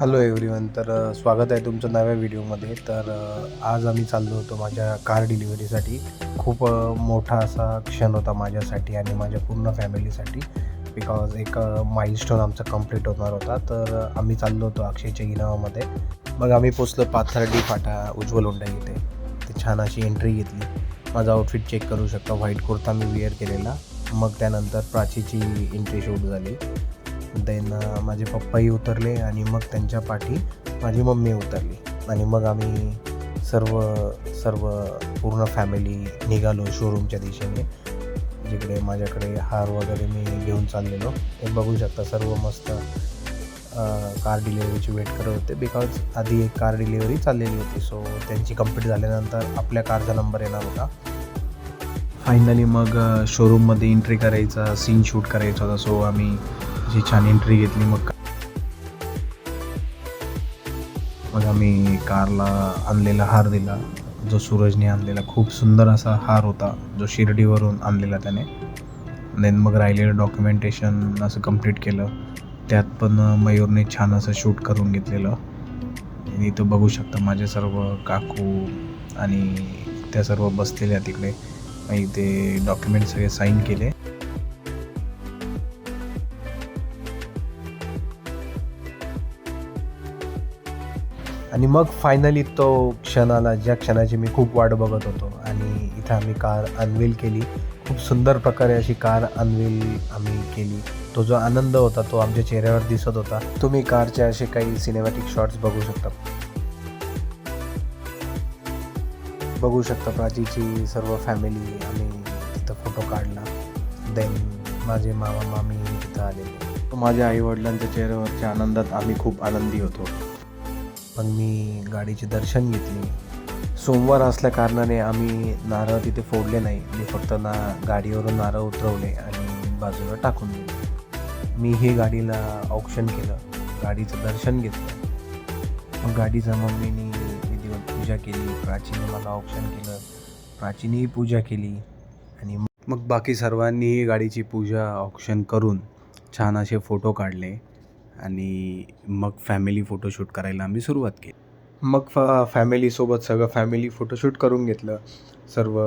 Hello everyone. स्वागत आहे तुमचं नव्या व्हिडिओमध्ये. आज आम्ही चाललो होतो माझ्या कार डिलिव्हरीसाठी. खूप मोठा असा क्षण होता माझ्यासाठी आणि माझ्या पूर्ण फॅमिलीसाठी. बिकॉज एक माइलस्टोन आमचा कंप्लीट होणार होता. आम्ही चाललो होतो अक्षयच्या इनोवामध्ये. मग आम्ही पोचलो पाथर्डी फाटा उज्ज्वल हुंडाई इथे. ते छान अशी एंट्री घेतली. माझा आउटफिट चेक करू शकता. व्हाईट कुर्ता मी वेअर केलेला. मग त्यानंतर प्राचीची एंट्री शूट झाली. देन माझे पप्पाही उतरले आणि मग त्यांच्या पाठी माझी मम्मी उतरली आणि मग आम्ही सर्व पूर्ण फॅमिली निघालो शोरूमच्या दिशेने, जिकडे माझ्याकडे हार वगैरे मी घेऊन चाललेलो. ते बघू शकता सर्व मस्त कार डिलिव्हरीची वेट करत होते. बिकॉज आधी एक कार डिलिव्हरी चाललेली होती. सो त्यांची कंप्लीट झाल्यानंतर आपल्या कारचा नंबर येणार होता. फायनली मग शोरूममध्ये एंट्री करायचा सीन शूट करायचा होता. सो आम्ही जी छान एंट्री घेतली. मग आम्ही कारला आणलेला हार दिला, जो सूरजने आणलेला. खूप सुंदर असा हार होता, जो शिर्डीवरून आणलेला त्याने. देन मग राहिलेलं डॉक्युमेंटेशन असं कंप्लीट केलं. त्यात पण मयूरने छान असं शूट करून घेतलेलं. आणि इथं बघू शकता माझे सर्व काकू आणि त्या सर्व बसलेल्या तिकडे. ते डॉक्युमेंट सगळे साईन केले. आणि मग फायनली तो क्षण आला, ज्या क्षणाची मी खूप वाट बघत होतो. आणि इथं आम्ही कार अनवील केली. खूप सुंदर प्रकारे अशी कार अनवील आम्ही केली. तो जो आनंद होता तो आमच्या चेहऱ्यावर दिसत होता. तुम्ही कारचे असे काही सिनेमॅटिक शॉट्स बघू शकता. प्राचीची सर्व फॅमिली आम्ही तिथं फोटो काढला. देन माझे मामा मामी तिथं आलेले. माझ्या आईवडिलांच्या चेहऱ्यावरच्या आनंदात आम्ही खूप आनंदी होतो. मग मी गाडीचे दर्शन घेतले. सोमवार असल्या कारणाने आम्ही नारळ तिथे फोडले नाही. मी फक्त गाडीवरून नारळ उतरवले आणि बाजूला टाकून दिले. मी हे गाडीला औक्षण केलं, गाडीचं दर्शन घेतलं. मग गाडीचा मम्मीनी विधिवत पूजा केली. प्राचीने मला औक्षण केलं, प्राचीनेही पूजा केली. आणि मग बाकी सर्वांनीही गाडीची पूजा औक्षण करून छान असे फोटो काढले. आणि मग फॅमिली फोटोशूट करायला आम्ही सुरुवात केली. मग फॅमिलीसोबत सगळं फॅमिली फोटोशूट करून घेतलं. सर्व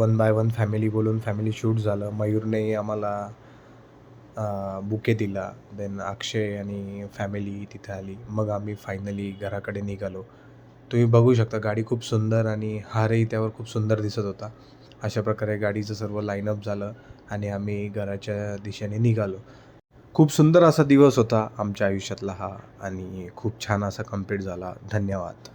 1 बाय 1 फॅमिली बोलून फॅमिली शूट झालं. मयूरने आम्हाला बुके दिला. देन अक्षय आणि फॅमिली तिथे आली. मग आम्ही फायनली घराकडे निघालो. तुम्ही बघू शकता गाडी खूप सुंदर आणि हारही त्यावर खूप सुंदर दिसत होता. अशा प्रकारे गाडीचं सर्व लाईनअप झालं आणि आम्ही घराच्या दिशेने निघालो. खूप सुंदर असा दिवस होता आमच्या आयुष्यातला हा, आणि खूप छान असा कंप्लीट झाला. धन्यवाद.